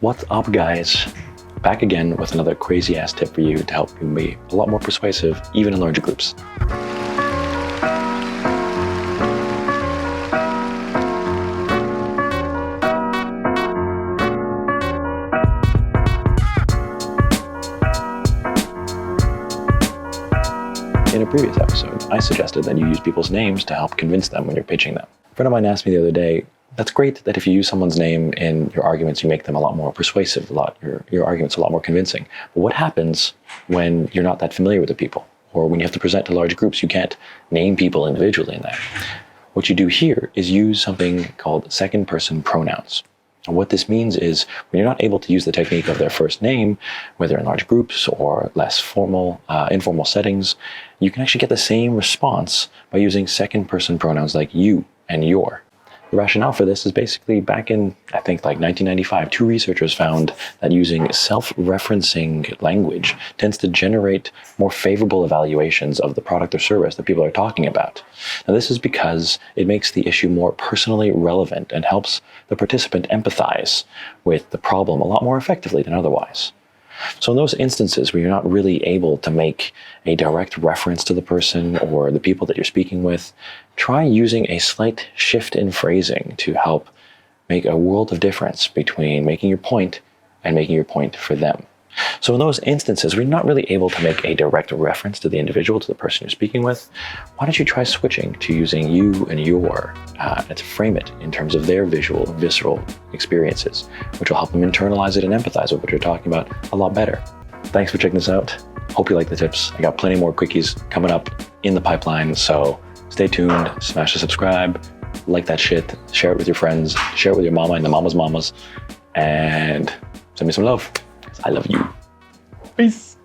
What's up, guys? Back again with another crazy ass tip for you to help you be a lot more persuasive, even in larger groups. In a previous episode, I suggested that you use people's names to help convince them when you're pitching them. A friend of mine asked me the other day, that's great that if you use someone's name in your arguments, you make them a lot more persuasive, your argument's a lot more convincing. But what happens when you're not that familiar with the people? Or when you have to present to large groups, you can't name people individually in that. What you do here is use something called second person pronouns. And what this means is when you're not able to use the technique of their first name, whether in large groups or less formal, informal settings, you can actually get the same response by using second person pronouns like you and your. The rationale for this is basically back in, I think, like 1995, two researchers found that using self-referencing language tends to generate more favorable evaluations of the product or service that people are talking about. Now, this is because it makes the issue more personally relevant and helps the participant empathize with the problem a lot more effectively than otherwise. So in those instances where you're not really able to make a direct reference to the person or the people that you're speaking with, try using a slight shift in phrasing to help make a world of difference between making your point and making your point for them. So in those instances where you're not really able to make a direct reference to the individual, to the person you're speaking with, why don't you try switching to using you and your and to frame it in terms of their visual and visceral experiences, which will help them internalize it and empathize with what you're talking about a lot better. Thanks for checking this out. Hope you like the tips. I got plenty more quickies coming up in the pipeline, so stay tuned, smash the subscribe, like that shit, share it with your friends, share it with your mama and the mama's mamas, and send me some love. I love you. Peace.